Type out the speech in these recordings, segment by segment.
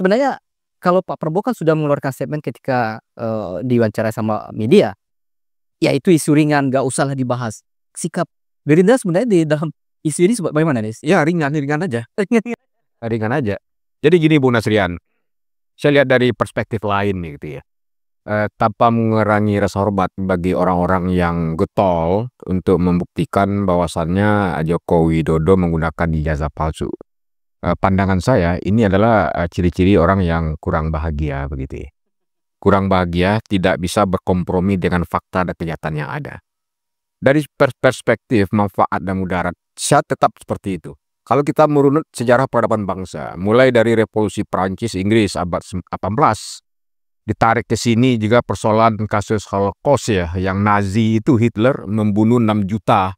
sebenarnya kalau Pak Prabowo kan sudah mengeluarkan statement ketika diwawancara sama media, ya itu isu ringan, nggak usahlah dibahas. Sikap Gerindra sebenarnya di dalam isu ini bagaimana, Des? Ya ringan aja. Ringan aja. Jadi gini Bu Nasrian, saya lihat dari perspektif lain nih gitu ya. Tanpa mengurangi rasa hormat bagi orang-orang yang getol untuk membuktikan bahwasannya Joko Widodo menggunakan ijazah palsu. Pandangan saya ini adalah ciri-ciri orang yang kurang bahagia begitu ya. Kurang bahagia, tidak bisa berkompromi dengan fakta dan kenyataan yang ada. Dari perspektif manfaat dan mudarat, saya tetap seperti itu. Kalau kita merunut sejarah peradaban bangsa, mulai dari revolusi Prancis Inggris abad 18, ditarik ke sini juga persoalan kasus Holocaust ya, yang Nazi itu Hitler membunuh 6 juta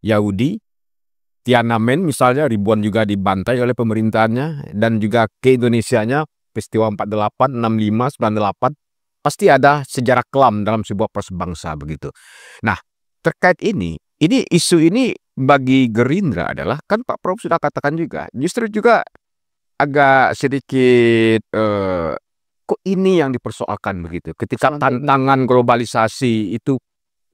Yahudi. Tiananmen misalnya ribuan juga dibantai oleh pemerintahannya, dan juga ke Indonesianya peristiwa 48, 65, 98, pasti ada sejarah kelam dalam sebuah proses bangsa begitu. Nah, terkait ini isu ini bagi Gerindra adalah, kan Pak Prabowo sudah katakan juga, justru juga agak sedikit kok ini yang dipersoalkan begitu. Ketika tantangan globalisasi itu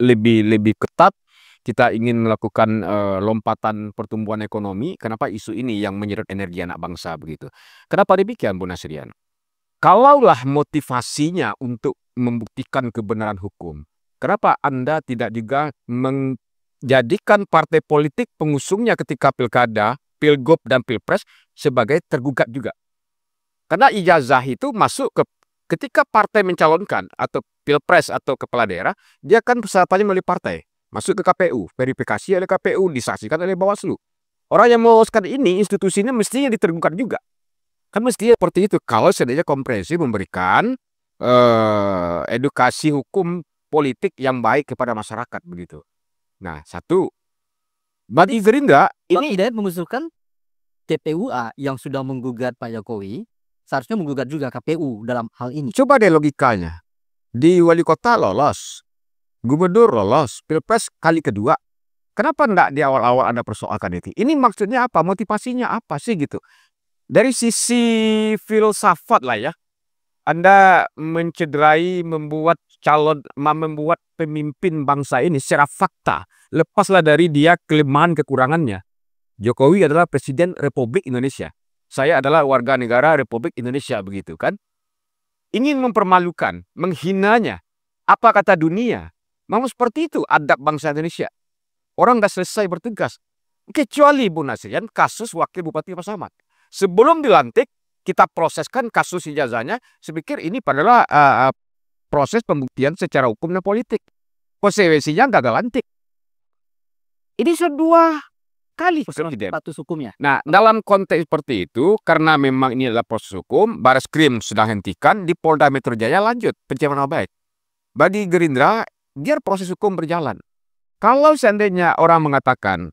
lebih ketat, kita ingin melakukan lompatan pertumbuhan ekonomi, kenapa isu ini yang menyedot energi anak bangsa begitu. Kenapa demikian Bu Nasrian? Kalaulah motivasinya untuk membuktikan kebenaran hukum, kenapa Anda tidak juga menjadikan partai politik pengusungnya ketika pilkada, pilgub dan pilpres sebagai tergugat juga? Karena ijazah itu masuk ke ketika partai mencalonkan atau pilpres atau kepala daerah, dia kan persyaratannya melalui partai. Masuk ke KPU, verifikasi oleh KPU, disaksikan oleh Bawaslu. Orang yang meloloskan ini, institusinya mestinya ditergugat juga. Kan mestinya seperti itu. Kalau seandainya komprehensif memberikan edukasi hukum politik yang baik kepada masyarakat begitu. Nah, satu, bagi Gerindra ini Hidayat mengusulkan TPUA yang sudah menggugat Pak Jokowi seharusnya menggugat juga KPU dalam hal ini. Coba deh logikanya. Di wali kota lolos, gubernur lolos, pilpres kali kedua. Kenapa enggak di awal-awal Anda persoalkan itu? Ini maksudnya apa? Motivasinya apa sih gitu? Dari sisi filsafat lah ya. Anda mencederai, membuat pemimpin bangsa ini secara fakta. Lepaslah dari dia kelemahan kekurangannya. Jokowi adalah Presiden Republik Indonesia. Saya adalah warga negara Republik Indonesia begitu kan. Ingin mempermalukan, menghinanya. Apa kata dunia? Memang seperti itu adab bangsa Indonesia. Orang nggak selesai bertugas. Kecuali Bu Nasrian kasus Wakil Bupati Pasaman. Sebelum dilantik, kita proseskan kasus ijazahnya. Saya pikir ini adalah proses pembuktian secara hukum dan politik. Konsekuensinya gagal lantik. Ini sebuah kali status hukumnya. Nah, dalam konteks seperti itu, karena memang ini adalah proses hukum, Barreskrim sedang hentikan, di Polda Metro Jaya lanjut pencemaran nama baik. Bagi Gerindra, biar proses hukum berjalan. Kalau seandainya orang mengatakan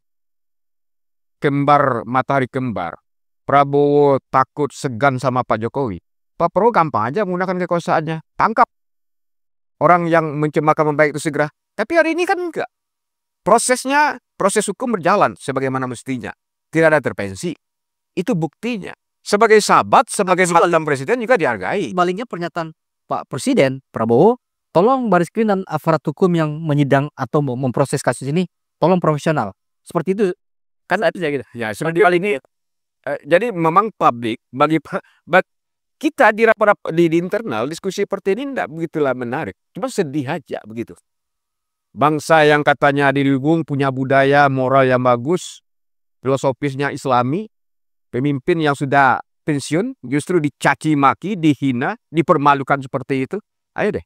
matahari kembar, Prabowo takut segan sama Pak Jokowi, Pak Prabowo gampang aja menggunakan kekuasaannya, tangkap orang yang mencemarkan nama baik itu segera. Tapi hari ini kan enggak. Proses hukum berjalan sebagaimana mestinya. Tidak ada intervensi. Itu buktinya. Sebagai sahabat, sebagai mantan presiden juga dihargai. Sebaliknya pernyataan Pak Presiden Prabowo, tolong Barreskrim dan aparat hukum yang menyidang atau memproses kasus ini, tolong profesional. Seperti itu. Kan ada gitu. Ya, seperti kali ini. Jadi memang publik, bagi kita di internal, diskusi seperti ini tidak begitulah menarik. Cuma sedih aja begitu. Bangsa yang katanya didukung, punya budaya moral yang bagus, filosofisnya Islami, pemimpin yang sudah pensiun justru dicaci maki, dihina, dipermalukan seperti itu. Ayo deh.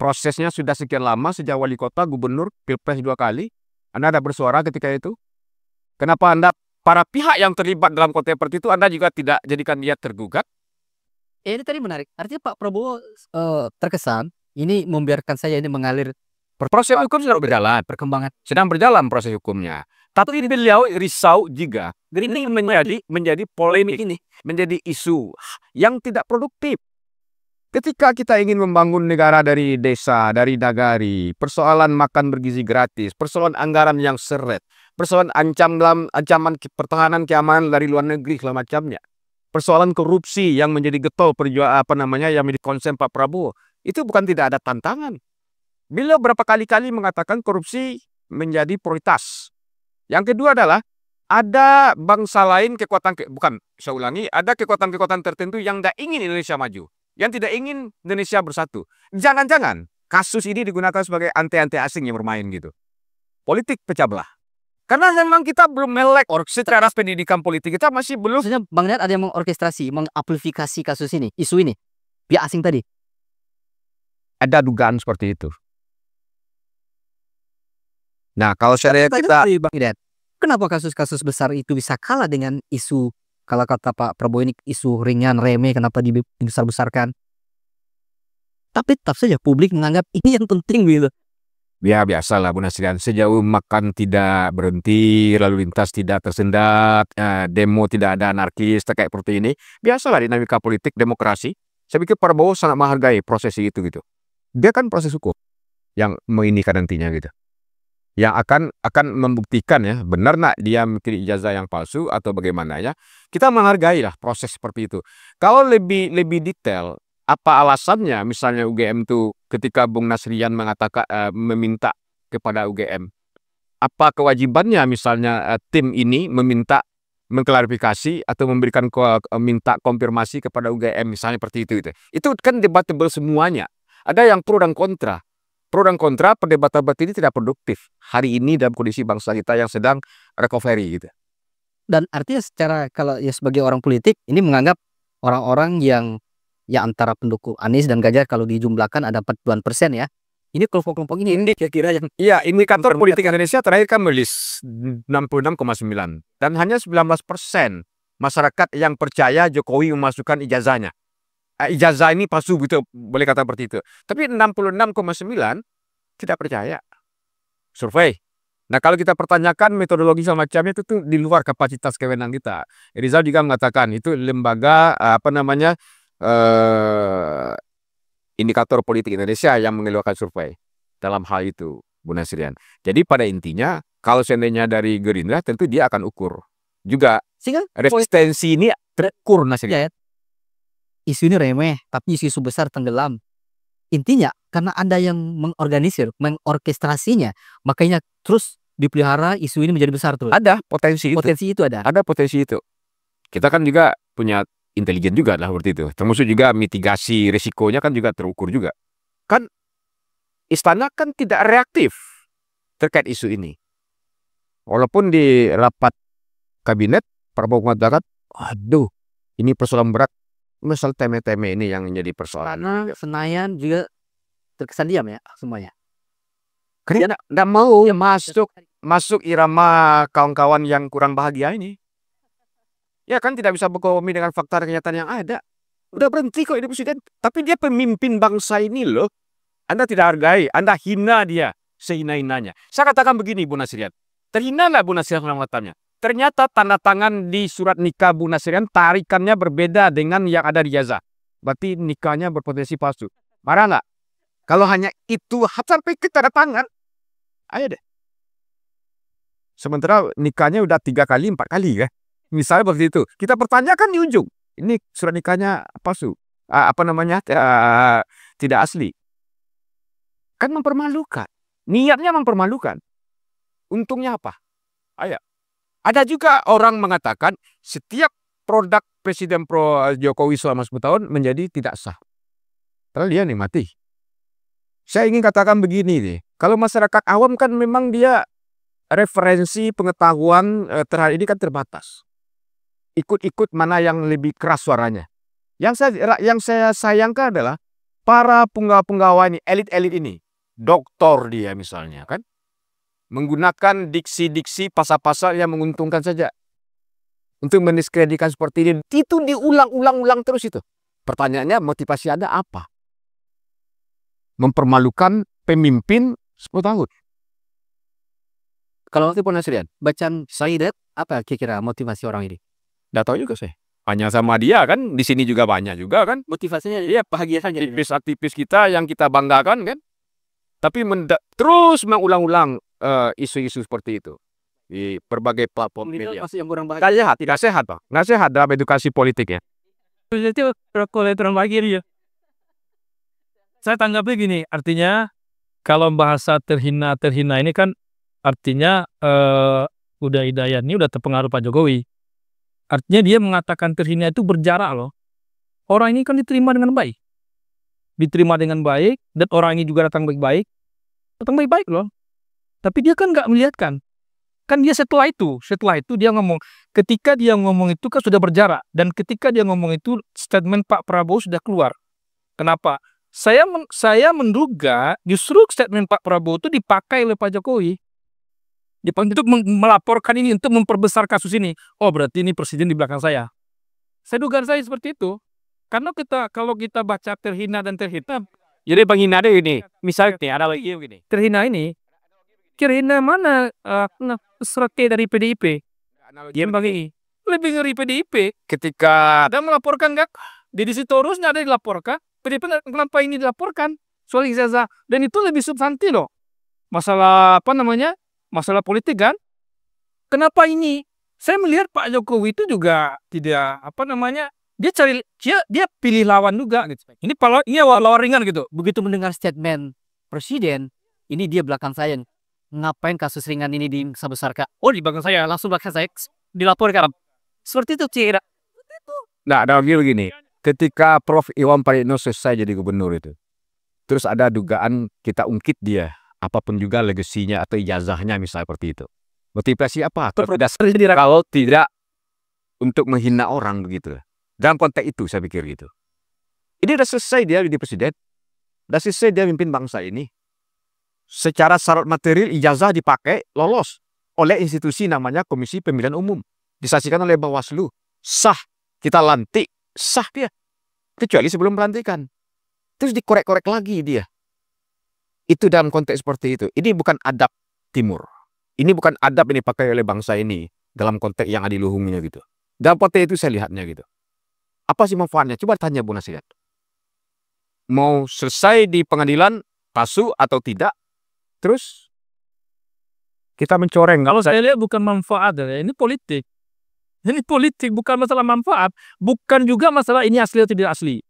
Prosesnya sudah sekian lama sejak wali kota, gubernur, pilpres 2 kali. Anda ada bersuara ketika itu? Kenapa Anda, para pihak yang terlibat dalam konteks seperti itu, Anda juga tidak jadikan dia tergugat? Ini tadi menarik. Artinya Pak Prabowo terkesan ini membiarkan saya ini mengalir. Proses hukum sedang berjalan, perkembangan sedang berjalan proses hukumnya. Tapi beliau risau juga. Ini menjadi polemik ini, menjadi isu yang tidak produktif. Ketika kita ingin membangun negara dari desa, dari nagari, persoalan makan bergizi gratis, persoalan anggaran yang seret, persoalan ancaman pertahanan keamanan dari luar negeri segala macamnya. persoalan korupsi yang menjadi getol yang menjadi konsen Pak Prabowo, itu bukan tidak ada tantangan. Beliau berapa kali-kali mengatakan korupsi menjadi prioritas. Yang kedua adalah ada bangsa lain ada kekuatan-kekuatan tertentu yang tidak ingin Indonesia maju, yang tidak ingin Indonesia bersatu. Jangan-jangan kasus ini digunakan sebagai ante-ante asing yang bermain gitu. Politik pecah belah. Karena memang kita belum melek secara pendidikan politik, kita masih belum. Maksudnya Bang Niat ada yang mengorkestrasi, mengamplifikasi kasus ini, isu ini, pihak asing tadi. Ada dugaan seperti itu. Nah, kalau syariah kita, Bang Niat, kenapa kasus-kasus besar itu bisa kalah dengan isu, kalau kata Pak Prabowo ini isu ringan, remeh, kenapa dibesar-besarkan? Tapi tetap saja publik menganggap ini yang penting gitu. ya biasalah Bu Nasrian, sejauh makan tidak berhenti, lalu lintas tidak tersendat, demo tidak ada anarkis, kayak seperti ini, biasalah dinamika politik demokrasi. Saya pikir Prabowo sangat menghargai proses itu gitu. Dia kan proses hukum yang menginikan nantinya gitu, yang akan membuktikan ya benar nak dia memiliki ijazah yang palsu atau bagaimana ya. Kita menghargai lah proses seperti itu. Kalau lebih detail, apa alasannya misalnya UGM tuh ketika Bung Nasrian mengatakan meminta kepada UGM, apa kewajibannya misalnya tim ini meminta mengklarifikasi atau minta konfirmasi kepada UGM misalnya seperti itu. Itu kan debatable semuanya. Ada yang pro dan kontra. Pro dan kontra, perdebatan ini tidak produktif hari ini dalam kondisi bangsa kita yang sedang recovery gitu. Dan artinya kalau ya sebagai orang politik ini menganggap orang-orang yang ya antara pendukung Anies dan Ganjar kalau dijumlahkan ada 40% ya. Ini kelompok-kelompok ini kira-kira yang indikator politik Indonesia terakhir kan merilis 66,9 dan hanya 19% masyarakat yang percaya Jokowi memasukkan ijazahnya. Ijazah ini palsu gitu, boleh kata seperti itu. Tapi 66,9 tidak percaya. Survei. Nah, kalau kita pertanyakan metodologi semacamnya itu tuh di luar kapasitas kewenangan kita. Rizal juga mengatakan itu lembaga indikator politik Indonesia yang mengeluarkan survei dalam hal itu, Bu Nasrian. Jadi pada intinya kalau seandainya dari Gerindra tentu dia akan ukur juga resistensi ini terukur Nasrian. Isu ini remeh, tapi isu besar tenggelam. Intinya karena ada yang mengorkestrasinya, makanya terus dipelihara isu ini menjadi besar terus. Ada potensi itu. Ada potensi itu. Kita kan juga punya intelijen juga lah seperti itu. Termasuk juga mitigasi risikonya kan juga terukur juga. Kan istana kan tidak reaktif terkait isu ini. Walaupun di rapat kabinet Prabowo mengatakan, aduh ini persoalan berat. Misal teme-teme ini yang menjadi persoalan. Karena Senayan juga terkesan diam ya semuanya. Karena tidak mau masuk irama kawan-kawan yang kurang bahagia ini. Ya kan tidak bisa berkompromi dengan fakta kenyataan yang ada. Udah berhenti kok ini presiden. Tapi dia pemimpin bangsa ini loh. Anda tidak hargai, Anda hina dia sehina-hinanya. Saya katakan begini Bu Nasrian. Terhinalah Bu Nasrian mengatakannya. Ternyata tanda tangan di surat nikah Bu Nasrian tarikannya berbeda dengan yang ada di ijazah. Berarti nikahnya berpotensi palsu. Marah nggak? Kalau hanya itu sampai ke tanda tangan, ayo deh. Sementara nikahnya udah 3 kali, 4 kali ya. Misalnya seperti itu. Kita pertanyakan di ujung. Ini surat nikahnya palsu. Tidak asli. Kan mempermalukan. Niatnya mempermalukan. Untungnya apa? Ayo. Ada juga orang mengatakan setiap produk Presiden Jokowi selama 10 tahun menjadi tidak sah. Padahal dia nikmati. Saya ingin katakan begini nih. Kalau masyarakat awam kan memang dia referensi pengetahuan terhadap ini kan terbatas. Ikut-ikut mana yang lebih keras suaranya. Yang saya sayangkan adalah para penggawa-penggawa ini, elit-elit ini. Doktor dia misalnya kan. Menggunakan diksi-diksi pasal-pasal yang menguntungkan saja. Untuk mendiskreditkan seperti ini. Itu diulang-ulang terus itu. Pertanyaannya motivasi Anda apa? Mempermalukan pemimpin 10 tahun. Kalau waktu Bu Nasrian, bacaan Saidat apa kira-kira motivasi orang ini? Nggak tahu juga saya. Hanya sama dia kan. Di sini juga banyak juga kan. Motivasinya ya bahagia saja. Aktivis kita yang kita banggakan kan. Tapi terus mengulang-ulang isu-isu seperti itu di berbagai platform media. Masih yang kurang bahagia. Tidak sehat Pak. Nggak sehat dalam edukasi politik ya. Itu kalkulator lagi dia. Saya tanggapnya gini, artinya kalau bahasa terhina ini kan artinya udah Hidayat ini udah terpengaruh Pak Jokowi. Artinya dia mengatakan terhina itu berjarak loh. Orang ini kan diterima dengan baik. Diterima dengan baik dan orang ini juga datang baik-baik. Datang baik-baik loh. Tapi dia kan nggak melihatkan. Kan dia setelah itu dia ngomong. Ketika dia ngomong itu kan sudah berjarak. Dan ketika dia ngomong itu statement Pak Prabowo sudah keluar. Kenapa? Saya menduga justru statement Pak Prabowo itu dipakai oleh Pak Jokowi. Untuk melaporkan ini, untuk memperbesar kasus ini. Oh berarti ini presiden di belakang saya. Saya dugaan saya seperti itu. Karena kalau kita baca terhina dan terhina. Jadi penghina deh ini. Misalnya nih ada lagi begini. Terhina ini. Terhina mana strategi dari PDIP? Dia bagi lebih ngeri PDIP. Ketika ada melaporkan nggak? Deddy Sitorus nggak ada dilaporkan. PDIP kenapa ini dilaporkan? Soal ijazah. Dan itu lebih substansi loh. Masalah apa namanya? Masalah politik kan? Kenapa ini? Saya melihat Pak Jokowi itu juga tidak apa namanya? Dia pilih lawan juga gitu. Ini lawan ringan gitu. Begitu mendengar statement presiden, ini dia belakang saya. Ngapain kasus ringan ini dibesarkan? Oh di belakang saya, langsung belakang saya dilaporkan. Seperti itu Cira. Nah ada lagi begini. Ketika Prof. Iwan Praetno selesai jadi gubernur itu. Terus ada dugaan kita ungkit dia. Apapun juga legasinya atau ijazahnya misalnya seperti itu. Motivasi apa? Kalau tidak untuk menghina orang begitu. Dalam konteks itu saya pikir gitu. Ini udah selesai dia jadi presiden. Udah selesai dia mimpin bangsa ini. Secara syarat material ijazah dipakai lolos oleh institusi namanya Komisi Pemilihan Umum. Disaksikan oleh Bawaslu. Sah. Kita lantik. Sah dia. Kecuali sebelum pelantikan. Terus dikorek-korek lagi dia. Itu dalam konteks seperti itu. Ini bukan adab timur. Ini bukan adab ini pakai oleh bangsa ini. Dalam konteks yang adiluhungnya gitu. Dalam konteks itu saya lihatnya gitu. Apa sih manfaatnya? Coba tanya Bu Nasihat. Mau selesai di pengadilan, palsu atau tidak? Terus kita mencoreng. Kalau saya lihat bukan manfaat. Ini politik. Ini politik, bukan masalah manfaat. Bukan juga masalah ini asli atau tidak asli.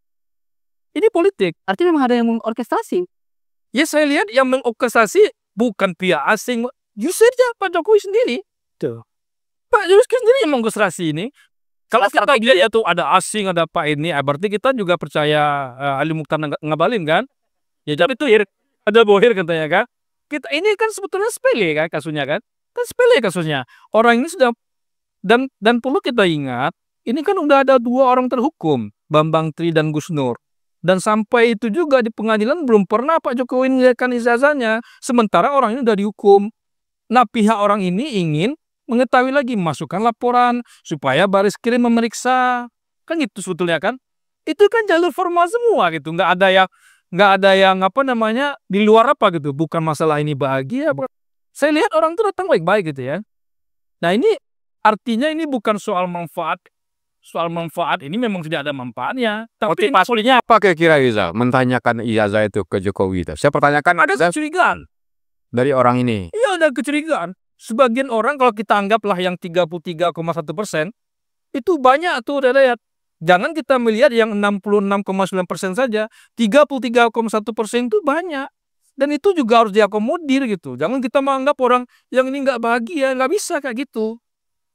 Ini politik. Artinya memang ada yang mengorkestrasi. Ya saya lihat yang mengorkestrasi bukan pihak asing. Justru saja Pak Jokowi sendiri. Tuh. Pak Jokowi sendiri yang mengorkestrasi ini. Kalau kita lihat ya tuh ada asing, ada apa ini. Berarti kita juga percaya Ali Mukhtar Ngabalin kan. Ya tapi itu ada Bohir katanya kan. Ini kan sebetulnya sepele kan kasusnya kan. Kan sepele kasusnya. Orang ini sudah. Dan perlu kita ingat. Ini kan udah ada 2 orang terhukum. Bambang Tri dan Gus Nur. Dan sampai itu juga di pengadilan belum pernah Pak Jokowi melihatkan ijazahnya. Sementara orang ini sudah dihukum. Nah pihak orang ini ingin mengetahui lagi. Masukkan laporan. Supaya Baris Krim memeriksa. Kan gitu sebetulnya kan. Itu kan jalur formal semua gitu. Nggak ada yang apa namanya. Di luar apa gitu. Bukan masalah ini bahagia. Saya lihat orang itu datang baik-baik gitu ya. Nah ini artinya ini bukan soal manfaat. Soal manfaat ini memang tidak ada manfaatnya. Tapi pastinya apa kira-kira Rizal? Mentanyakan ijazah itu ke Jokowi itu. Saya pertanyakan ada kecurigaan dari orang ini. Iya ada kecurigaan. Sebagian orang kalau kita anggaplah yang 33,1% itu banyak tuh lihat. Jangan kita melihat yang 66,9% saja. 33,1% itu banyak. Dan itu juga harus diakomodir gitu. Jangan kita menganggap orang yang ini nggak bahagia. Nggak bisa kayak gitu.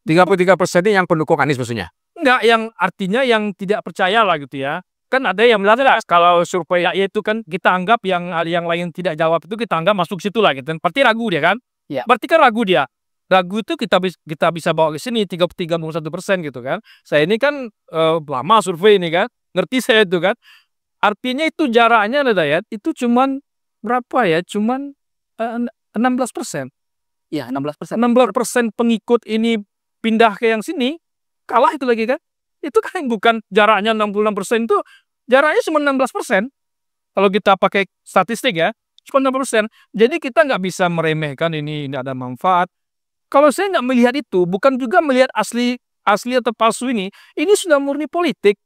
33% ini yang pendukung Anies maksudnya? Enggak, yang artinya yang tidak percaya lah gitu ya. Kan ada yang bilang kalau survei itu kan kita anggap yang lain tidak jawab itu kita anggap masuk situ lah gitu. Berarti ragu dia kan? Ya. Berarti kan ragu dia. Ragu itu kita bisa bawa ke sini 33,1% gitu kan. Saya ini kan lama survei ini kan. Ngerti saya itu kan. Artinya itu jaraknya Hidayat itu cuman berapa ya? Cuman 16%. Ya, 16%. 16% pengikut ini pindah ke yang sini. Kalah itu lagi kan. Itu kan bukan jaraknya 66% itu. Jaraknya cuma 16%. Kalau kita pakai statistik ya. Cuma 16%. Jadi kita nggak bisa meremehkan ini ada manfaat. Kalau saya nggak melihat itu. Bukan juga melihat asli atau palsu ini. Ini sudah murni politik.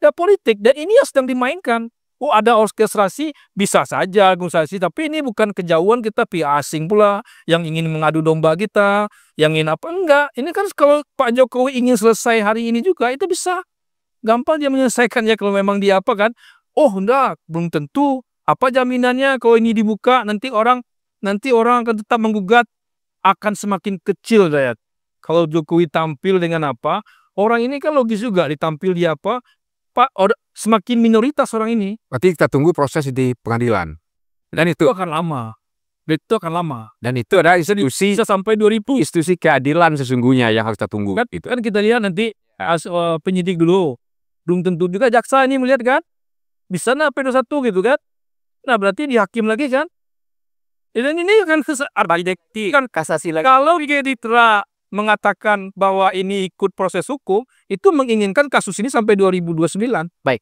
Ya politik. Dan ini yang sedang dimainkan. Oh ada orkestrasi, bisa saja organisasi, tapi ini bukan kejauhan kita pihak asing pula yang ingin mengadu domba kita, yang ingin apa enggak. Ini kan kalau Pak Jokowi ingin selesai hari ini juga itu bisa. gampang dia menyelesaikannya kalau memang dia apa kan. Oh enggak, belum tentu. Apa jaminannya kalau ini dibuka nanti orang akan tetap menggugat, akan semakin kecil saya. Kalau Jokowi tampil dengan apa, orang ini kan logis juga ditampil dia apa, semakin minoritas orang ini. Berarti kita tunggu proses di pengadilan. Dan itu Itu akan lama. Dan itu ada institusi Bisa sampai 2000. institusi keadilan sesungguhnya yang harus kita tunggu. Kan, Gitu. kan kita lihat nanti penyidik dulu. Belum tentu juga jaksa ini melihat kan. Bisa nah P21 gitu kan. Nah berarti dihakim lagi kan. Dan ini kan kan Kasasi lagi. kalau Geditra mengatakan bahwa ini ikut proses hukum, itu menginginkan kasus ini sampai 2029. Baik.